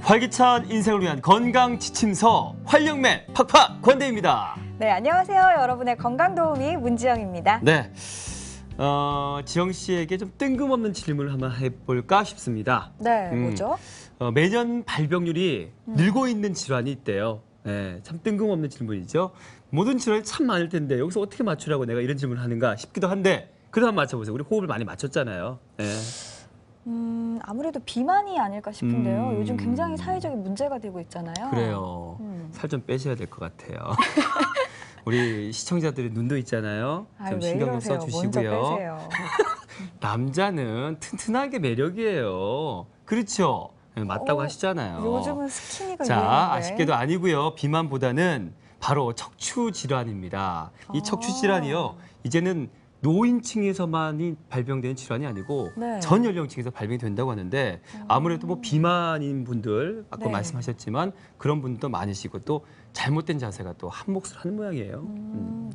활기찬 인생을 위한 건강 지침서 활력맨 팍팍 권대입니다. 네, 안녕하세요. 여러분의 건강 도우미 문지영입니다. 네, 지영 씨에게 좀 뜬금없는 질문을 한번 해볼까 싶습니다. 네, 뭐죠? 매년 발병률이 늘고 있는 질환이 있대요. 네, 참 뜬금없는 질문이죠. 모든 질환이 참 많을 텐데 여기서 어떻게 맞추라고 내가 이런 질문을 하는가 싶기도 한데 그래도 한번 맞춰보세요. 우리 호흡을 많이 맞췄잖아요. 네. 아무래도 비만이 아닐까 싶은데요. 요즘 굉장히 사회적인 문제가 되고 있잖아요. 그래요. 살 좀 빼셔야 될 것 같아요. 우리 시청자들의 눈도 있잖아요. 좀 왜 신경 좀 이러세요? 먼저 써주시고요. 빼세요. 남자는 튼튼하게 매력이에요. 그렇죠? 네, 맞다고 하시잖아요. 요즘은 스키니가 자, 유행인데. 아쉽게도 아니고요. 비만보다는 바로 척추 질환입니다. 이 척추 질환이요. 이제는 노인층에서만이 발병되는 질환이 아니고 네. 전 연령층에서 발병이 된다고 하는데 아무래도 뭐 비만인 분들 아까 네. 말씀하셨지만 그런 분도 많으시고 또 잘못된 자세가 또 한 몫을 하는 모양이에요.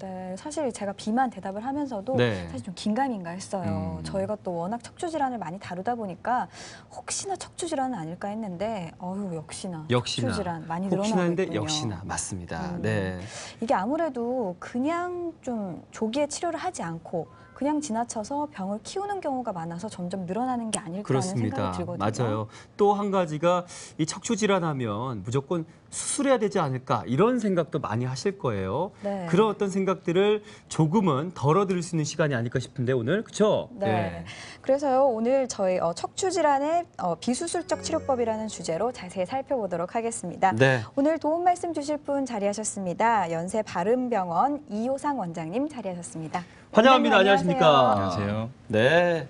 네, 사실 제가 비만 대답을 하면서도 네. 사실 좀 긴가민가 했어요. 저희가 또 워낙 척추 질환을 많이 다루다 보니까 혹시나 척추 질환은 아닐까 했는데 역시나 척추 질환 많이 늘어나고 혹시나 했는데 있군요. 역시나 맞습니다. 네. 이게 아무래도 그냥 좀 조기에 치료를 하지 않고 그냥 지나쳐서 병을 키우는 경우가 많아서 점점 늘어나는 게 아닐까 하는 그렇습니다. 생각이 들거든요. 맞아요. 또 한 가지가 이 척추 질환하면 무조건 수술해야 되지 않을까 이런 생각도 많이 하실 거예요. 네. 그런 어떤 생각들을 조금은 덜어드릴 수 있는 시간이 아닐까 싶은데 오늘 그렇죠? 네. 그래서요 오늘 저희 척추 질환의 비수술적 치료법이라는 주제로 자세히 살펴보도록 하겠습니다. 네. 오늘 도움 말씀 주실 분 자리하셨습니다. 연세 바른병원 이효상 원장님 자리하셨습니다. 환영합니다. 원장님, 안녕하십니까? 안녕하세요. 네.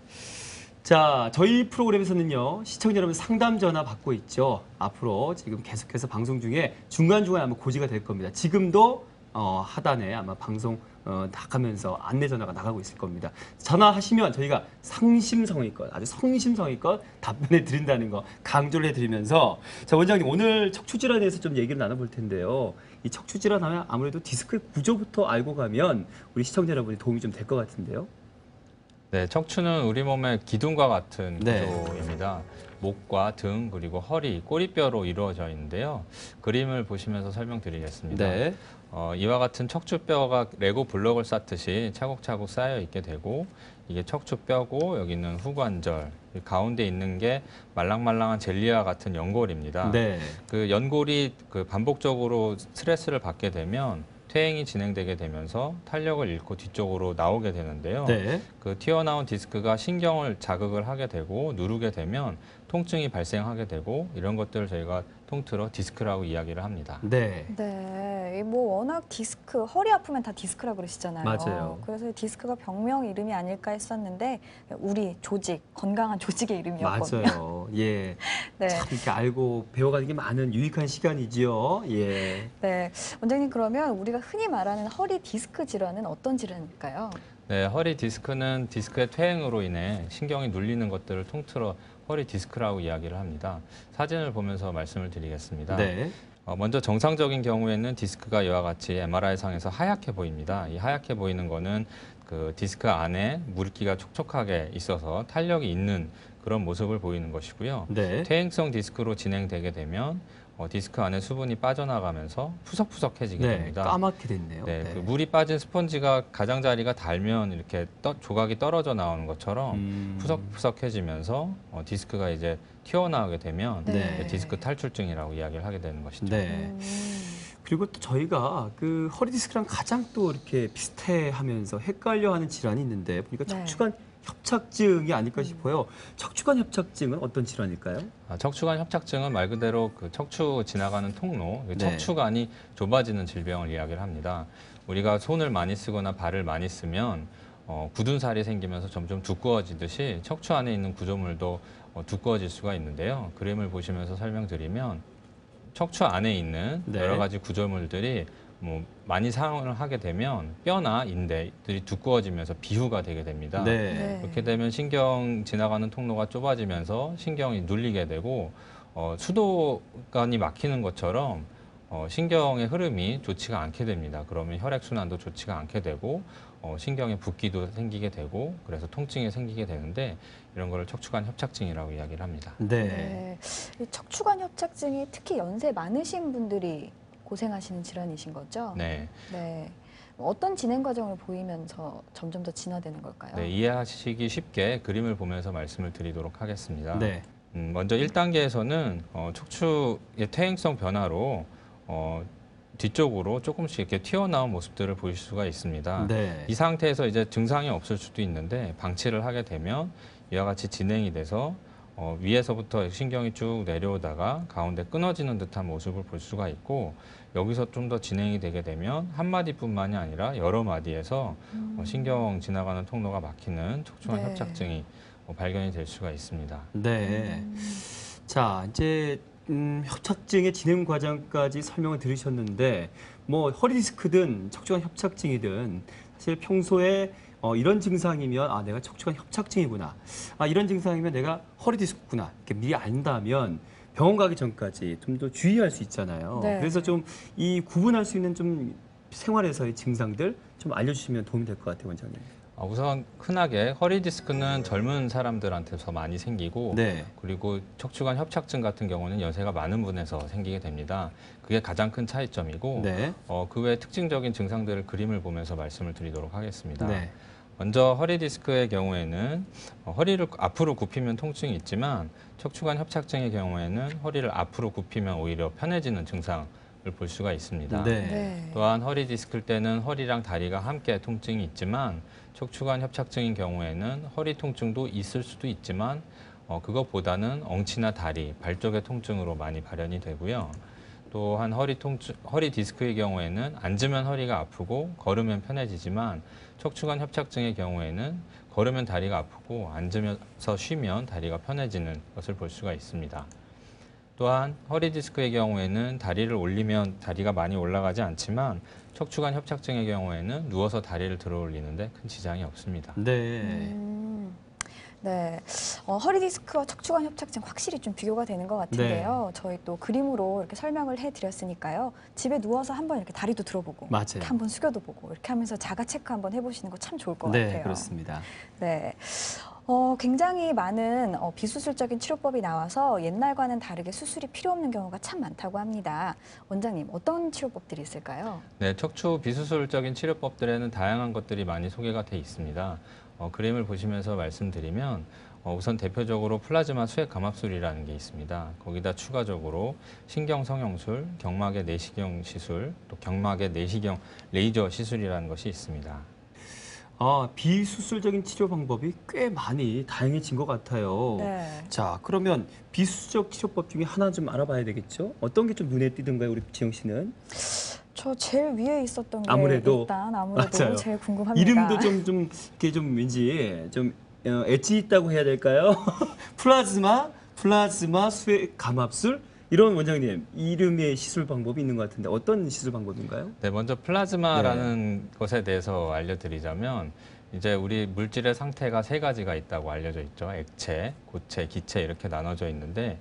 자, 저희 프로그램에서는요, 시청자 여러분 상담 전화 받고 있죠. 앞으로 지금 계속해서 방송 중에 중간중간에 아마 고지가 될 겁니다. 지금도 하단에 아마 방송 나가면서 안내 전화가 나가고 있을 겁니다. 전화하시면 저희가 상심성의껏, 아주 성심성의껏 답변해 드린다는 거 강조를 해드리면서 자, 원장님 오늘 척추 질환에 대해서 좀 얘기를 나눠볼 텐데요. 이 척추 질환 하면 아무래도 디스크의 구조부터 알고 가면 우리 시청자 여러분이 도움이 좀 될 것 같은데요. 네, 척추는 우리 몸의 기둥과 같은 네. 구조입니다. 목과 등 그리고 허리, 꼬리뼈로 이루어져 있는데요. 그림을 보시면서 설명드리겠습니다. 네. 이와 같은 척추뼈가 레고 블록을 쌓듯이 차곡차곡 쌓여 있게 되고 이게 척추뼈고 여기는 후관절, 가운데 있는 게 말랑말랑한 젤리와 같은 연골입니다. 네. 그 연골이 반복적으로 스트레스를 받게 되면 퇴행이 진행되게 되면서 탄력을 잃고 뒤쪽으로 나오게 되는데요. 네. 그 튀어나온 디스크가 신경을 자극을 하게 되고 누르게 되면 통증이 발생하게 되고 이런 것들을 저희가 통틀어 디스크라고 이야기를 합니다. 네. 네, 뭐 워낙 디스크, 허리 아프면 다 디스크라 그러시잖아요. 맞아요. 그래서 디스크가 병명 이름이 아닐까 했었는데 우리 조직, 건강한 조직의 이름이었거든요. 맞아요. 예. 네. 참 이렇게 알고 배워가는 게 많은 유익한 시간이지요. 예. 네, 원장님 그러면 우리가 흔히 말하는 허리 디스크 질환은 어떤 질환일까요? 네, 허리 디스크는 디스크의 퇴행으로 인해 신경이 눌리는 것들을 통틀어 허리 디스크라고 이야기를 합니다. 사진을 보면서 말씀을 드리겠습니다. 네. 먼저 정상적인 경우에는 디스크가 이와 같이 MRI상에서 하얗게 보입니다. 이 하얗게 보이는 거는 그 디스크 안에 물기가 촉촉하게 있어서 탄력이 있는 그런 모습을 보이는 것이고요. 네. 퇴행성 디스크로 진행되게 되면 디스크 안에 수분이 빠져나가면서 푸석푸석해지게 네. 됩니다. 까맣게 됐네요. 네, 네. 그 물이 빠진 스펀지가 가장자리가 닳으면 이렇게 조각이 떨어져 나오는 것처럼 푸석푸석해지면서 디스크가 이제 튀어나오게 되면 네. 디스크 탈출증이라고 이야기를 하게 되는 것이죠. 네. 그리고 또 저희가 그 허리 디스크랑 가장 또 이렇게 비슷해하면서 헷갈려하는 질환이 있는데 보니까 네. 척추관 협착증이 아닐까 싶어요. 척추관 협착증은 어떤 질환일까요? 척추관 협착증은 말 그대로 그 척추 지나가는 통로, 네. 척추관이 좁아지는 질병을 이야기를 합니다. 우리가 손을 많이 쓰거나 발을 많이 쓰면 굳은 살이 생기면서 점점 두꺼워지듯이 척추 안에 있는 구조물도 두꺼워질 수가 있는데요. 그림을 보시면서 설명드리면 척추 안에 있는 네. 여러 가지 구조물들이 많이 사용을 하게 되면 뼈나 인대들이 두꺼워지면서 비후가 되게 됩니다. 네. 그렇게 되면 신경 지나가는 통로가 좁아지면서 신경이 눌리게 되고 수도관이 막히는 것처럼 신경의 흐름이 좋지가 않게 됩니다. 그러면 혈액순환도 좋지가 않게 되고 신경에 붓기도 생기게 되고 그래서 통증이 생기게 되는데 이런 거를 척추관 협착증이라고 이야기를 합니다. 네. 이 척추관 협착증이 특히 연세 많으신 분들이 고생하시는 질환이신 거죠? 네. 네. 어떤 진행 과정을 보이면서 점점 더 진화되는 걸까요? 네, 이해하시기 쉽게 그림을 보면서 말씀을 드리도록 하겠습니다. 네. 먼저 1단계에서는 척추의 퇴행성 변화로 뒤쪽으로 조금씩 이렇게 튀어나온 모습들을 보실 수가 있습니다. 네. 이 상태에서 이제 증상이 없을 수도 있는데 방치를 하게 되면 이와 같이 진행이 돼서 위에서부터 신경이 쭉 내려오다가 가운데 끊어지는 듯한 모습을 볼 수가 있고 여기서 좀 더 진행이 되게 되면 한 마디뿐만이 아니라 여러 마디에서 신경 지나가는 통로가 막히는 척추관 네. 협착증이 발견이 될 수가 있습니다. 네. 자, 이제 협착증의 진행 과정까지 설명을 들으셨는데 뭐 허리 디스크든 척추관 협착증이든 사실 평소에 이런 증상이면 아 내가 척추관 협착증이구나. 아 이런 증상이면 내가 허리 디스크구나. 이렇게 미리 안다면 병원 가기 전까지 좀 더 주의할 수 있잖아요. 네. 그래서 좀 이 구분할 수 있는 좀 생활에서의 증상들 좀 알려주시면 도움이 될 것 같아요, 원장님. 우선 흔하게 허리 디스크는 젊은 사람들한테서 많이 생기고 네. 그리고 척추관 협착증 같은 경우는 연세가 많은 분에서 생기게 됩니다. 그게 가장 큰 차이점이고 네. 그 외 특징적인 증상들을 그림을 보면서 말씀을 드리도록 하겠습니다. 네. 먼저 허리 디스크의 경우에는 허리를 앞으로 굽히면 통증이 있지만 척추관 협착증의 경우에는 허리를 앞으로 굽히면 오히려 편해지는 증상을 볼 수가 있습니다. 네. 네. 또한 허리 디스크일 때는 허리랑 다리가 함께 통증이 있지만 척추관 협착증인 경우에는 허리 통증도 있을 수도 있지만 그것보다는 엉치나 다리, 발 쪽의 통증으로 많이 발현이 되고요. 또한 허리 디스크의 경우에는 앉으면 허리가 아프고 걸으면 편해지지만 척추관 협착증의 경우에는 걸으면 다리가 아프고 앉으면서 쉬면 다리가 편해지는 것을 볼 수가 있습니다. 또한 허리 디스크의 경우에는 다리를 올리면 다리가 많이 올라가지 않지만 척추관 협착증의 경우에는 누워서 다리를 들어 올리는데 큰 지장이 없습니다. 네. 네. 허리 디스크와 척추관 협착증 확실히 좀 비교가 되는 것 같은데요. 저희 또 그림으로 이렇게 설명을 해드렸으니까요. 집에 누워서 한번 이렇게 다리도 들어보고 맞아요. 이렇게 한번 숙여도 보고 이렇게 하면서 자가 체크 한번 해보시는 거 참 좋을 것 네, 같아요. 그렇습니다. 네. 굉장히 많은 비수술적인 치료법이 나와서 옛날과는 다르게 수술이 필요 없는 경우가 참 많다고 합니다. 원장님, 어떤 치료법들이 있을까요? 네, 척추 비수술적인 치료법들에는 다양한 것들이 많이 소개가 돼 있습니다. 그림을 보시면서 말씀드리면 우선 대표적으로 플라즈마 수액 감압술이라는 게 있습니다. 거기다 추가적으로 신경 성형술, 경막의 내시경 시술, 또 경막의 내시경 레이저 시술이라는 것이 있습니다. 비수술적인 치료 방법이 꽤 많이 다양해진 것 같아요. 네. 자, 그러면 비수술적 치료법 중에 하나 좀 알아봐야 되겠죠? 어떤 게 좀 눈에 띄던가요, 우리 지영 씨는? 저 제일 위에 있었던 게 아무래도. 일단 맞아요. 제일 궁금합니다. 이름도 좀 이렇게 좀 왠지 좀 엣지 있다고 해야 될까요? 플라즈마 수액 감압술? 이런 원장님, 이름의 시술 방법이 있는 것 같은데 어떤 시술 방법인가요? 네, 먼저 플라즈마라는 것에 대해서 알려드리자면 이제 우리 물질의 상태가 세 가지가 있다고 알려져 있죠. 액체, 고체, 기체 이렇게 나눠져 있는데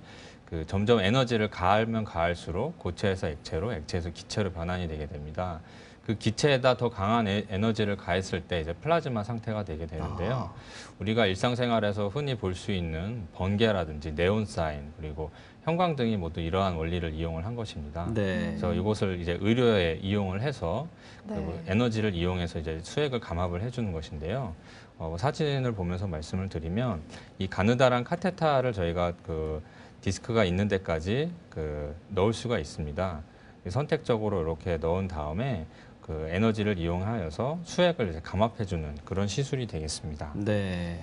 점점 에너지를 가하면 가할수록 고체에서 액체로, 액체에서 기체로 변환이 되게 됩니다. 그 기체에다 더 강한 에너지를 가했을 때 이제 플라즈마 상태가 되게 되는데요. 우리가 일상생활에서 흔히 볼 수 있는 번개라든지 네온사인 그리고 형광등이 모두 이러한 원리를 이용을 한 것입니다. 네. 그래서 이것을 이제 의료에 이용을 해서 네. 그 에너지를 이용해서 이제 수액을 감압을 해주는 것인데요. 사진을 보면서 말씀을 드리면 이 가느다란 카테타를 저희가 디스크가 있는 데까지 넣을 수가 있습니다. 선택적으로 이렇게 넣은 다음에 에너지를 이용하여서 수액을 이제 감압해주는 그런 시술이 되겠습니다. 네.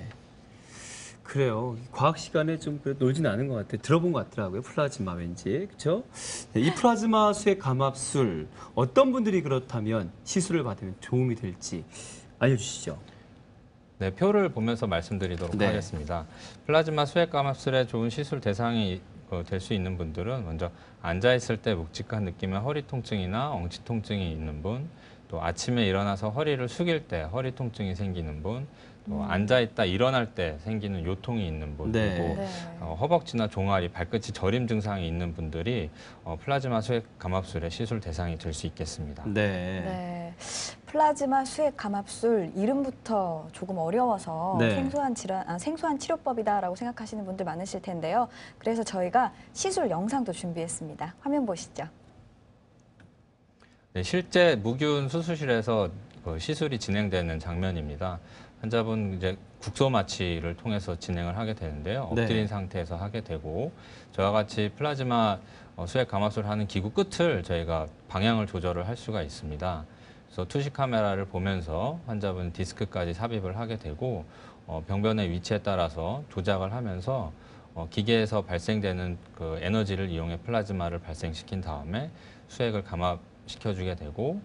그래요. 과학 시간에 좀 놀지는 않은 것 같아요. 들어본 것 같더라고요. 플라즈마 왠지. 그렇죠? 네, 이 플라즈마 수액 감압술 어떤 분들이 그렇다면 시술을 받으면 도움이 될지 알려주시죠. 네, 표를 보면서 말씀드리도록 네. 하겠습니다. 플라즈마 수액 감압술에 좋은 시술 대상이 될 수 있는 분들은 먼저 앉아있을 때 묵직한 느낌의 허리 통증이나 엉치 통증이 있는 분, 또 아침에 일어나서 허리를 숙일 때 허리 통증이 생기는 분, 또 앉아있다 일어날 때 생기는 요통이 있는 분, 네. 그리고 네. 허벅지나 종아리, 발끝이 저림 증상이 있는 분들이 플라즈마 수액 감압술의 시술 대상이 될 수 있겠습니다. 네. 네. 플라즈마 수액 감압술 이름부터 조금 어려워서 네. 생소한 치료법이다라고 생각하시는 분들 많으실 텐데요. 그래서 저희가 시술 영상도 준비했습니다. 화면 보시죠. 네, 실제 무균 수술실에서 시술이 진행되는 장면입니다. 환자분 이제 국소 마취를 통해서 진행을 하게 되는데요. 엎드린 네. 상태에서 하게 되고 저와 같이 플라즈마 수액 감압술을 하는 기구 끝을 저희가 방향을 조절을 할 수가 있습니다. 그래서 투시 카메라를 보면서 환자분 디스크까지 삽입을 하게 되고 병변의 위치에 따라서 조작을 하면서 기계에서 발생되는 그 에너지를 이용해 플라즈마를 발생시킨 다음에 수액을 감압시켜주게 되고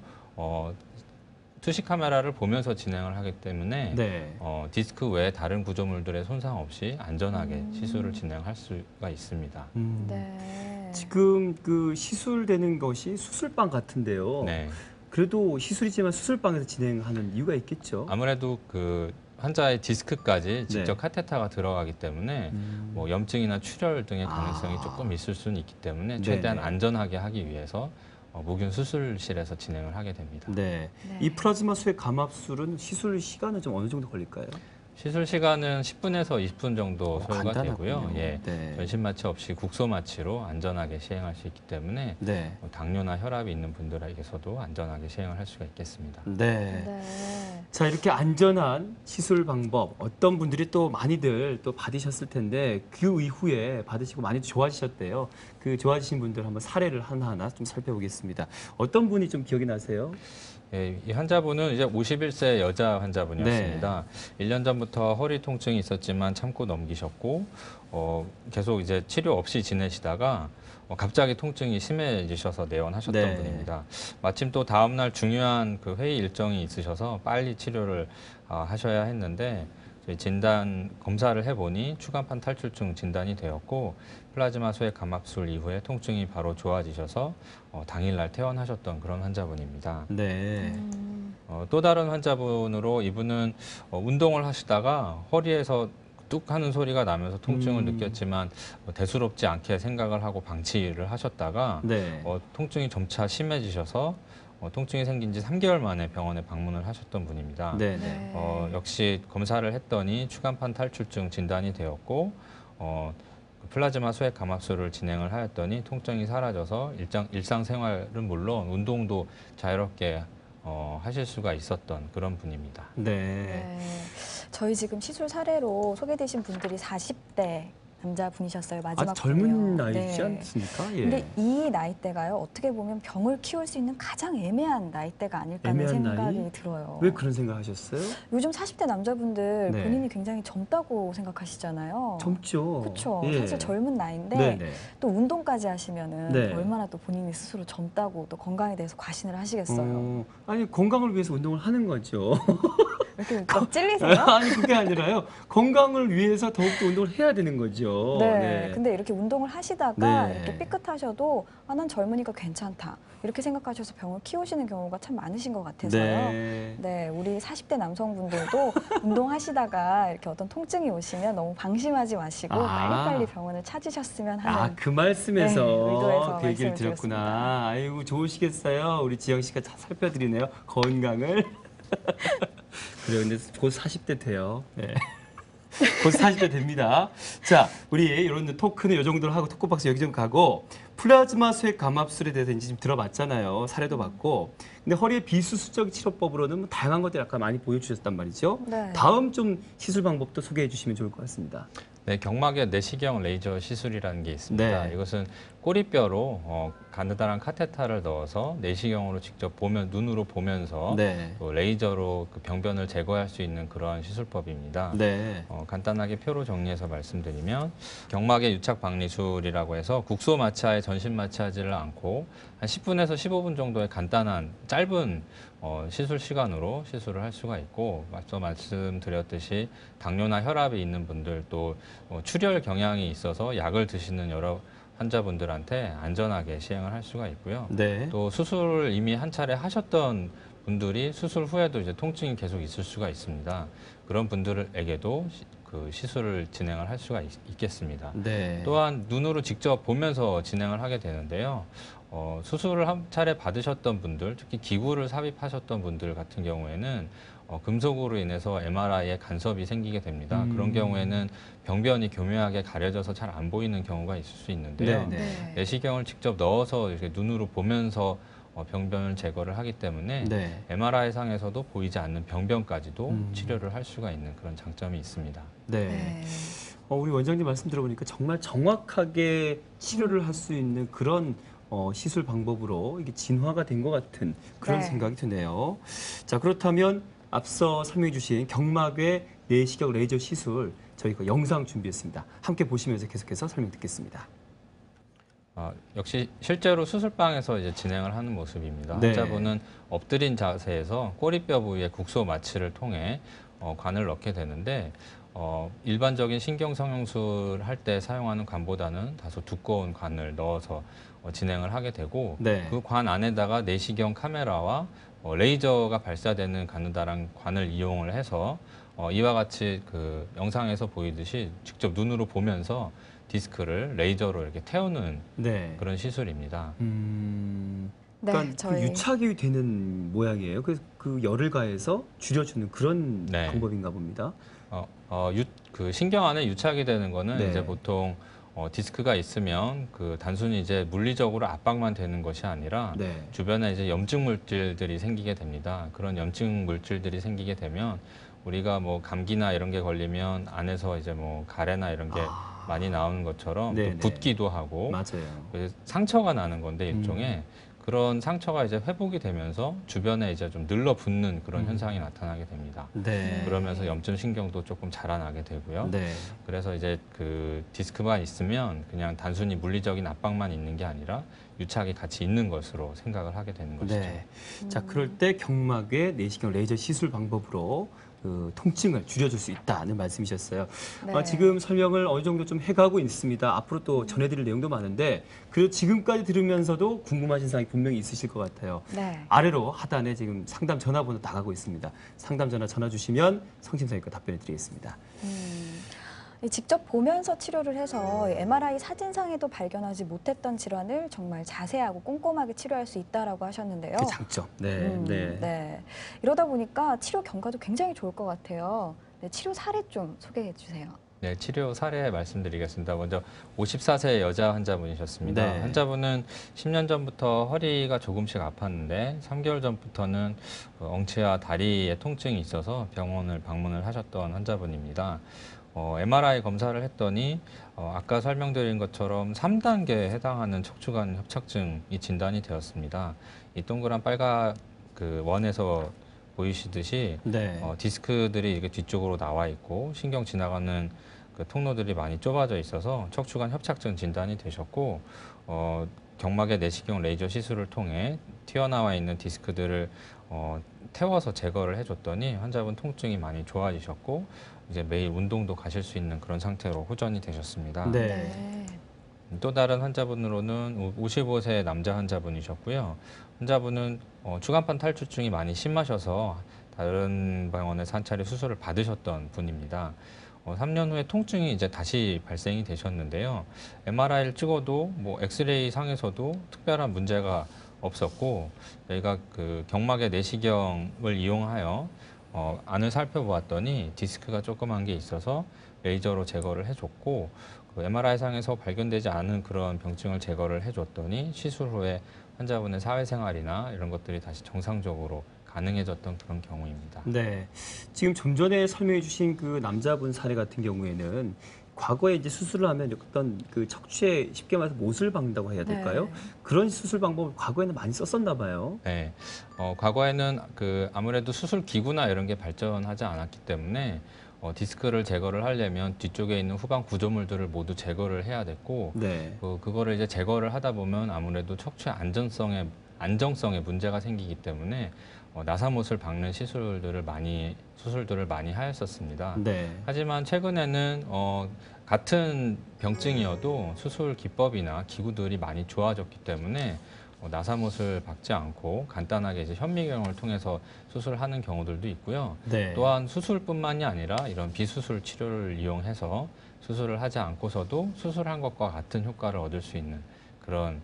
투시 카메라를 보면서 진행을 하기 때문에 네. 디스크 외에 다른 구조물들의 손상 없이 안전하게 시술을 진행할 수가 있습니다. 네. 지금 그 시술되는 것이 수술방 같은데요. 네. 그래도 시술이지만 수술방에서 진행하는 이유가 있겠죠. 아무래도 그 환자의 디스크까지 직접 네. 카테터가 들어가기 때문에 뭐 염증이나 출혈 등의 가능성이 조금 있을 수는 있기 때문에 최대한 네네. 안전하게 하기 위해서 무균 수술실에서 진행을 하게 됩니다. 네. 네. 이 플라즈마 수액 감압술은 시술 시간은 좀 어느 정도 걸릴까요? 시술 시간은 10분에서 20분 정도 소요가 간단하군요. 되고요. 예. 네. 전신 마취 없이 국소 마취로 안전하게 시행할 수 있기 때문에 네. 당뇨나 혈압이 있는 분들에게서도 안전하게 시행을 할 수가 있겠습니다. 네. 네. 자, 이렇게 안전한 시술 방법 어떤 분들이 또 많이들 또 받으셨을 텐데 그 이후에 받으시고 많이 좋아지셨대요. 그 좋아지신 분들 한번 사례를 하나하나 좀 살펴보겠습니다. 어떤 분이 좀 기억이 나세요? 예, 이 환자분은 이제 51세 여자 환자분이었습니다. 1년 전부터 허리 통증이 있었지만 참고 넘기셨고 계속 이제 치료 없이 지내시다가 갑자기 통증이 심해지셔서 내원하셨던 네. 분입니다. 마침 또 다음 날 중요한 그 회의 일정이 있으셔서 빨리 치료를 하셔야 했는데 저희 진단 검사를 해보니 추간판 탈출증 진단이 되었고 플라즈마 수액 감압술 이후에 통증이 바로 좋아지셔서 당일날 퇴원하셨던 그런 환자분입니다. 네. 또 다른 환자분으로 이분은 운동을 하시다가 허리에서 뚝 하는 소리가 나면서 통증을 느꼈지만 대수롭지 않게 생각을 하고 방치를 하셨다가 네. 통증이 점차 심해지셔서 통증이 생긴 지 3개월 만에 병원에 방문을 하셨던 분입니다. 네. 네. 역시 검사를 했더니 추간판 탈출증 진단이 되었고 플라즈마 수액 감압술을 진행을 하였더니 통증이 사라져서 일상생활은 물론 운동도 자유롭게 하실 수가 있었던 그런 분입니다. 네. 네. 저희 지금 시술 사례로 소개되신 분들이 40대 남자분이셨어요. 마지막 아주 젊은 분이요. 나이지 네. 않습니까? 예. 근데 이 나이대가요, 어떻게 보면 병을 키울 수 있는 가장 애매한 나이대가 아닐까 하는 애매한 생각이 나이? 들어요. 왜 그런 생각하셨어요? 요즘 40대 남자분들 네. 본인이 굉장히 젊다고 생각하시잖아요. 젊죠. 그렇죠. 예. 사실 젊은 나이인데 네네. 또 운동까지 하시면은 네. 얼마나 또 본인이 스스로 젊다고 또 건강에 대해서 과신을 하시겠어요. 아니 건강을 위해서 운동을 하는 거죠. 이렇게 막 찔리세요? 아니 그게 아니라요. 건강을 위해서 더욱더 운동을 해야 되는 거죠. 네. 근데 이렇게 운동을 하시다가 네. 이렇게 삐끗하셔도 난 젊으니까 괜찮다. 이렇게 생각하셔서 병을 키우시는 경우가 참 많으신 것 같아서요. 네. 네, 우리 40대 남성분들도 운동하시다가 이렇게 어떤 통증이 오시면 너무 방심하지 마시고 빨리빨리 병원을 찾으셨으면 하는 그 말씀에서 네, 의도에서 그 얘기를 말씀을 드렸구나. 아이고 좋으시겠어요. 우리 지영 씨가 잘 살펴드리네요. 건강을. 그래요. 근데 곧 40대 돼요. 네. 곧 40대 됩니다. 자, 우리 이런 토크는 이 정도로 하고 토크박스 여기 좀 가고 플라즈마 수액 감압술에 대해서 이제 좀 들어봤잖아요. 사례도 봤고. 근데 허리의 비수술적 치료법으로는 뭐 다양한 것들이 아까 많이 보여주셨단 말이죠. 네. 다음 좀 시술 방법도 소개해 주시면 좋을 것 같습니다. 네, 경막의 내시경 레이저 시술이라는 게 있습니다. 네. 이것은 꼬리뼈로 가느다란 카테타를 넣어서 내시경으로 직접 눈으로 보면서 네. 또 레이저로 그 병변을 제거할 수 있는 그러한 시술법입니다. 네. 간단하게 표로 정리해서 말씀드리면 경막의 유착 박리술이라고 해서 국소 마취하에 전신 마취하지를 않고 한 10분에서 15분 정도의 간단한 짧은 시술 시간으로 시술을 할 수가 있고 앞서 말씀드렸듯이 당뇨나 혈압이 있는 분들 또 출혈 경향이 있어서 약을 드시는 여러 환자분들한테 안전하게 시행을 할 수가 있고요. 네. 또 수술을 이미 한 차례 하셨던 분들이 수술 후에도 이제 통증이 계속 있을 수가 있습니다. 그런 분들에게도 그 시술을 진행을 할 수가 있겠습니다. 네. 또한 눈으로 직접 보면서 진행을 하게 되는데요. 수술을 한 차례 받으셨던 분들, 특히 기구를 삽입하셨던 분들 같은 경우에는 금속으로 인해서 MRI에 간섭이 생기게 됩니다. 그런 경우에는 병변이 교묘하게 가려져서 잘 안 보이는 경우가 있을 수 있는데요. 네, 네. 내시경을 직접 넣어서 이렇게 눈으로 보면서 병변을 제거를 하기 때문에 네. MRI 상에서도 보이지 않는 병변까지도 음. 치료를 할 수가 있는 그런 장점이 있습니다. 네. 네. 우리 원장님 말씀 들어보니까 정말 정확하게 치료를 할 수 있는 그런 시술 방법으로 이게 진화가 된 것 같은 그런 네. 생각이 드네요. 자, 그렇다면 앞서 설명해 주신 경막외 내시경 레이저 시술 저희가 영상 준비했습니다. 함께 보시면서 계속해서 설명 듣겠습니다. 역시 실제로 수술방에서 이제 진행을 하는 모습입니다. 네. 환자분은 엎드린 자세에서 꼬리뼈 부위에 국소 마취를 통해 관을 넣게 되는데 일반적인 신경성형술 할 때 사용하는 관보다는 다소 두꺼운 관을 넣어서 진행을 하게 되고 네. 그 관 안에다가 내시경 카메라와 레이저가 발사되는 가느다란 관을 이용을 해서 이와 같이 그 영상에서 보이듯이 직접 눈으로 보면서 디스크를 레이저로 이렇게 태우는 네. 그런 시술입니다. 그러니까 네, 그 저희 유착이 되는 모양이에요. 그래서 그 열을 가해서 줄여주는 그런 네. 방법인가 봅니다. 그 신경 안에 유착이 되는 거는 네. 이제 보통 디스크가 있으면 그 단순히 이제 물리적으로 압박만 되는 것이 아니라 네. 주변에 이제 염증 물질들이 생기게 됩니다. 그런 염증 물질들이 생기게 되면 우리가 뭐 감기나 이런 게 걸리면 안에서 이제 뭐 가래나 이런 게 많이 나오는 것처럼 또 네네. 붓기도 하고 맞아요. 그래서 상처가 나는 건데 일종의 그런 상처가 이제 회복이 되면서 주변에 이제 좀 늘러붙는 그런 현상이 나타나게 됩니다. 네. 그러면서 염증 신경도 조금 자라나게 되고요. 네. 그래서 이제 그 디스크만 있으면 그냥 단순히 물리적인 압박만 있는 게 아니라 유착이 같이 있는 것으로 생각을 하게 되는 것이죠. 네. 자, 그럴 때 경막외 내시경 레이저 시술 방법으로 그 통증을 줄여줄 수 있다는 말씀이셨어요. 네. 지금 설명을 어느 정도 좀 해가고 있습니다. 앞으로 또 전해드릴 내용도 많은데 그래도 지금까지 들으면서도 궁금하신 사항이 분명히 있으실 것 같아요. 네. 아래로 하단에 지금 상담 전화번호 나가고 있습니다. 상담 전화 주시면 성심성의과 답변해 드리겠습니다. 직접 보면서 치료를 해서 MRI 사진상에도 발견하지 못했던 질환을 정말 자세하고 꼼꼼하게 치료할 수 있다라고 하셨는데요. 그 장점. 네. 네. 네. 이러다 보니까 치료 경과도 굉장히 좋을 것 같아요. 네, 치료 사례 좀 소개해 주세요. 네, 치료 사례 말씀드리겠습니다. 먼저 54세 여자 환자분이셨습니다. 네. 환자분은 10년 전부터 허리가 조금씩 아팠는데 3개월 전부터는 엉치와 다리에 통증이 있어서 병원을 방문을 하셨던 환자분입니다. MRI 검사를 했더니 아까 설명드린 것처럼 3단계에 해당하는 척추관 협착증이 진단이 되었습니다. 이 동그란 빨간 그 원에서 보이시듯이 네. 디스크들이 이렇게 뒤쪽으로 나와 있고 신경 지나가는 그 통로들이 많이 좁아져 있어서 척추관 협착증 진단이 되셨고 경막의 내시경 레이저 시술을 통해 튀어나와 있는 디스크들을 태워서 제거를 해줬더니 환자분 통증이 많이 좋아지셨고 이제 매일 운동도 가실 수 있는 그런 상태로 호전이 되셨습니다. 네. 또 다른 환자분으로는 55세 남자 환자분이셨고요. 환자분은 추간판 탈출증이 많이 심하셔서 다른 병원에서 한 차례 수술을 받으셨던 분입니다. 3년 후에 통증이 이제 다시 발생이 되셨는데요. MRI를 찍어도 뭐 엑스레이 상에서도 특별한 문제가 없었고 저희가 그 경막의 내시경을 이용하여 안을 살펴보았더니 디스크가 조그만 게 있어서 레이저로 제거를 해줬고 그 MRI 상에서 발견되지 않은 그런 병증을 제거를 해줬더니 시술 후에 환자분의 사회생활이나 이런 것들이 다시 정상적으로 가능해졌던 그런 경우입니다. 네. 지금 좀 전에 설명해 주신 그 남자분 사례 같은 경우에는 과거에 이제 수술을 하면 어떤 그 척추에 쉽게 말해서 못을 박는다고 해야 될까요? 네. 그런 수술 방법을 과거에는 많이 썼었나 봐요. 네, 과거에는 그 아무래도 수술 기구나 이런 게 발전하지 않았기 때문에 디스크를 제거를 하려면 뒤쪽에 있는 후방 구조물들을 모두 제거를 해야 됐고 네. 그거를 이제 제거를 하다 보면 아무래도 척추의 안정성에 문제가 생기기 때문에 나사못을 박는 수술들을 많이 하였었습니다. 네. 하지만 최근에는 같은 병증이어도 수술 기법이나 기구들이 많이 좋아졌기 때문에 나사못을 박지 않고 간단하게 이제 현미경을 통해서 수술하는 경우들도 있고요. 네. 또한 수술뿐만이 아니라 이런 비수술 치료를 이용해서 수술을 하지 않고서도 수술한 것과 같은 효과를 얻을 수 있는 그런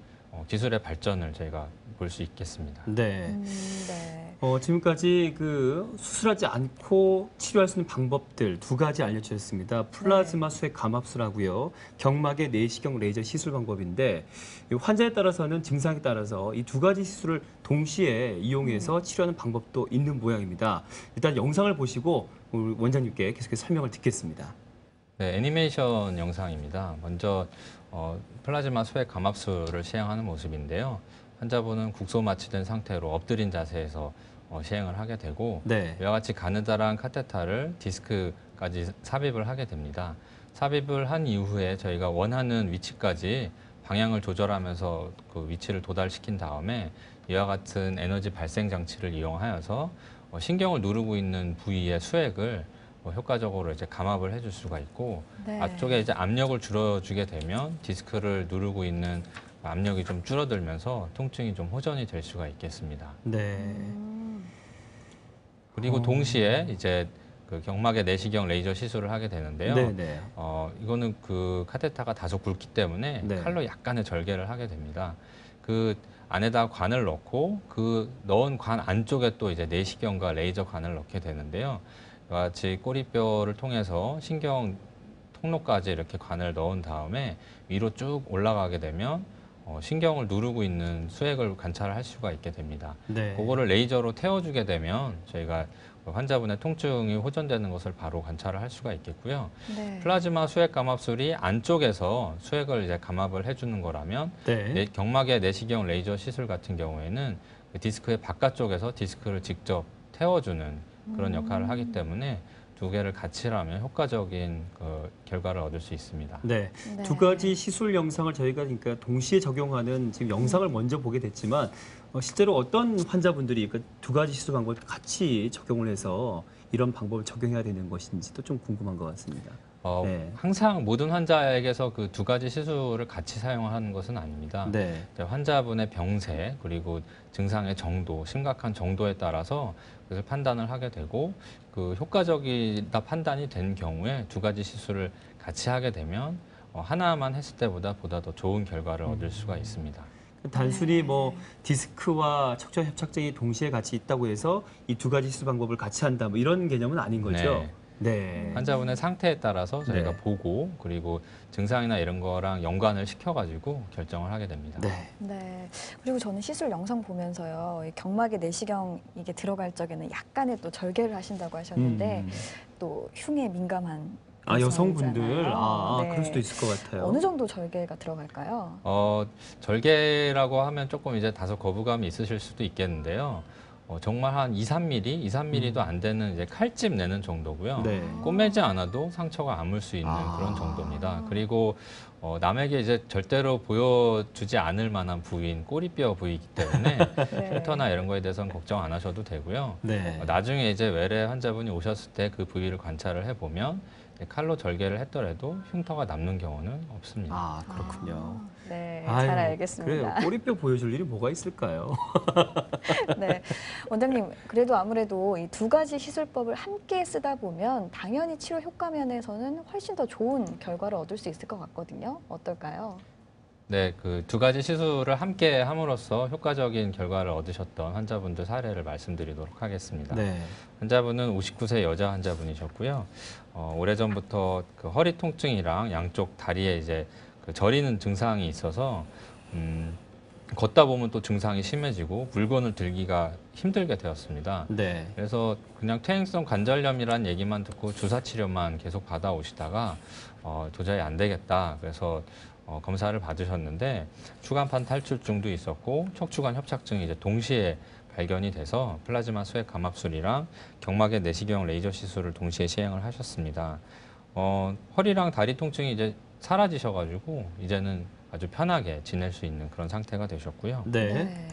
기술의 발전을 저희가 볼 수 있겠습니다. 네. 네. 지금까지 그 수술하지 않고 치료할 수 있는 방법들 두 가지 알려주셨습니다. 플라즈마 수액 감압술하고요, 경막의 내시경 레이저 시술 방법인데 이 환자에 따라서는 증상에 따라서 이 두 가지 시술을 동시에 이용해서 치료하는 방법도 있는 모양입니다. 일단 영상을 보시고 우리 원장님께 계속해서 설명을 듣겠습니다. 네, 애니메이션 영상입니다. 먼저 플라즈마 수액 감압술을 시행하는 모습인데요. 환자분은 국소 마취된 상태로 엎드린 자세에서 시행을 하게 되고 네. 이와 같이 가느다란 카테터를 디스크까지 삽입을 하게 됩니다. 삽입을 한 이후에 저희가 원하는 위치까지 방향을 조절하면서 그 위치를 도달시킨 다음에 이와 같은 에너지 발생 장치를 이용하여서 신경을 누르고 있는 부위의 수액을 효과적으로 이제 감압을 해줄 수가 있고 네. 앞쪽에 이제 압력을 줄여주게 되면 디스크를 누르고 있는 압력이 좀 줄어들면서 통증이 좀 호전이 될 수가 있겠습니다. 네. 그리고 동시에 이제 그 경막의 내시경 레이저 시술을 하게 되는데요. 네네. 이거는 그 카테터가 다소 굵기 때문에 네. 칼로 약간의 절개를 하게 됩니다. 그 안에다 관을 넣고 그 넣은 관 안쪽에 또 이제 내시경과 레이저 관을 넣게 되는데요. 이와 같이 꼬리뼈를 통해서 신경 통로까지 이렇게 관을 넣은 다음에 위로 쭉 올라가게 되면 신경을 누르고 있는 수액을 관찰할 수가 있게 됩니다. 네. 그거를 레이저로 태워주게 되면 저희가 환자분의 통증이 호전되는 것을 바로 관찰을 할 수가 있겠고요. 네. 플라즈마 수액 감압술이 안쪽에서 수액을 이제 감압을 해주는 거라면 네. 경막의 내시경 레이저 시술 같은 경우에는 그 디스크의 바깥쪽에서 디스크를 직접 태워주는 그런 역할을 하기 때문에 두 개를 같이 하면 효과적인 그 결과를 얻을 수 있습니다. 네. 네. 두 가지 시술 영상을 저희가 그러니까 동시에 적용하는 지금 영상을 먼저 보게 됐지만 실제로 어떤 환자분들이 그 두 가지 시술 방법을 같이 적용을 해서 이런 방법을 적용해야 되는 것인지도 좀 궁금한 것 같습니다. 네. 항상 모든 환자에게서 그 두 가지 시술을 같이 사용하는 것은 아닙니다. 네. 환자분의 병세 그리고 증상의 정도, 심각한 정도에 따라서 그래서 판단을 하게 되고 그 효과적이다 판단이 된 경우에 두 가지 시술을 같이 하게 되면 하나만 했을 때보다 더 좋은 결과를 얻을 수가 있습니다. 단순히 뭐 디스크와 척추 협착증이 동시에 같이 있다고 해서 이 두 가지 시술 방법을 같이 한다 뭐 이런 개념은 아닌 거죠. 네. 환자분의 상태에 따라서 저희가 네. 보고 그리고 증상이나 이런 거랑 연관을 시켜가지고 결정을 하게 됩니다. 네. 네. 그리고 저는 시술 영상 보면서요, 이 경막에 내시경 이게 들어갈 적에는 약간의 또 절개를 하신다고 하셨는데 또 흉에 민감한 여성분들 여성이잖아요. 네. 그럴 수도 있을 것 같아요. 어느 정도 절개가 들어갈까요? 절개라고 하면 조금 이제 다소 거부감이 있으실 수도 있겠는데요. 정말 한 2, 3mm도 안 되는 이제 칼집 내는 정도고요. 네. 꼬매지 않아도 상처가 아물 수 있는 그런 정도입니다. 그리고 남에게 이제 절대로 보여주지 않을 만한 부위인 꼬리뼈 부위이기 때문에 흉터나 이런 거에 대해서는 걱정 안 하셔도 되고요. 네. 나중에 이제 외래 환자분이 오셨을 때 그 부위를 관찰을 해보면 칼로 절개를 했더라도 흉터가 남는 경우는 없습니다. 그렇군요. 네, 아유, 잘 알겠습니다. 그래요. 꼬리뼈 보여줄 일이 뭐가 있을까요? 네, 원장님, 그래도 아무래도 이 두 가지 시술법을 함께 쓰다 보면 당연히 치료 효과 면에서는 훨씬 더 좋은 결과를 얻을 수 있을 것 같거든요. 어떨까요? 네, 그 두 가지 시술을 함께 함으로써 효과적인 결과를 얻으셨던 환자분들 사례를 말씀드리도록 하겠습니다. 네. 환자분은 59세 여자 환자분이셨고요. 오래전부터 그 허리 통증이랑 양쪽 다리에 이제 그 저리는 증상이 있어서 걷다 보면 또 증상이 심해지고 물건을 들기가 힘들게 되었습니다. 네. 그래서 그냥 퇴행성 관절염이라는 얘기만 듣고 주사 치료만 계속 받아오시다가 도저히 안 되겠다. 그래서 검사를 받으셨는데 추간판 탈출증도 있었고 척추관 협착증이 이제 동시에 발견이 돼서 플라즈마 수액 감압술이랑 경막의 내시경 레이저 시술을 동시에 시행을 하셨습니다. 허리랑 다리 통증이 이제 사라지셔가지고 이제는 아주 편하게 지낼 수 있는 그런 상태가 되셨고요. 네.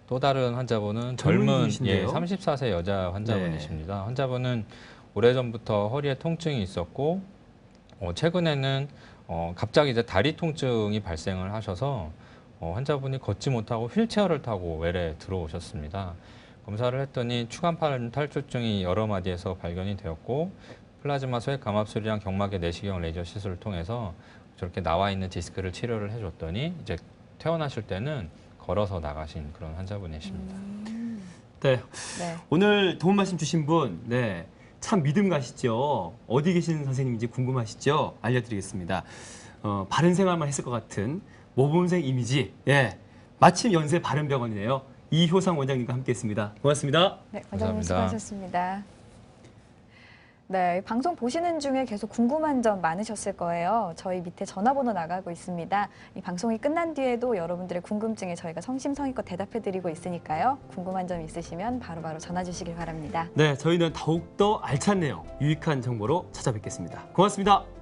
또 다른 환자분은 젊은 젊은 분이신데요? 34세 여자 환자분이십니다. 환자분은 오래전부터 허리에 통증이 있었고 최근에는 갑자기 이제 다리 통증이 발생을 하셔서 환자분이 걷지 못하고 휠체어를 타고 외래에 들어오셨습니다. 검사를 했더니 추간판 탈출증이 여러 마디에서 발견이 되었고 플라즈마 소액 감압술이랑 경막의 내시경 레이저 시술을 통해서 저렇게 나와 있는 디스크를 치료를 해줬더니 이제 퇴원하실 때는 걸어서 나가신 그런 환자분이십니다. 네. 네. 오늘 도움 말씀 주신 분, 네. 참 믿음 가시죠? 어디 계시는 선생님인지 궁금하시죠? 알려드리겠습니다. 바른 생활만 했을 것 같은 모범생 이미지, 예. 마침 연세 바른병원이네요. 이효상 원장님과 함께했습니다. 고맙습니다. 네, 원장님 감사합니다. 수고하셨습니다. 네, 방송 보시는 중에 계속 궁금한 점 많으셨을 거예요. 저희 밑에 전화번호 나가고 있습니다. 이 방송이 끝난 뒤에도 여러분들의 궁금증에 저희가 성심성의껏 대답해드리고 있으니까요. 궁금한 점 있으시면 바로바로 전화 주시길 바랍니다. 네, 저희는 더욱더 알찬 내용, 유익한 정보로 찾아뵙겠습니다. 고맙습니다.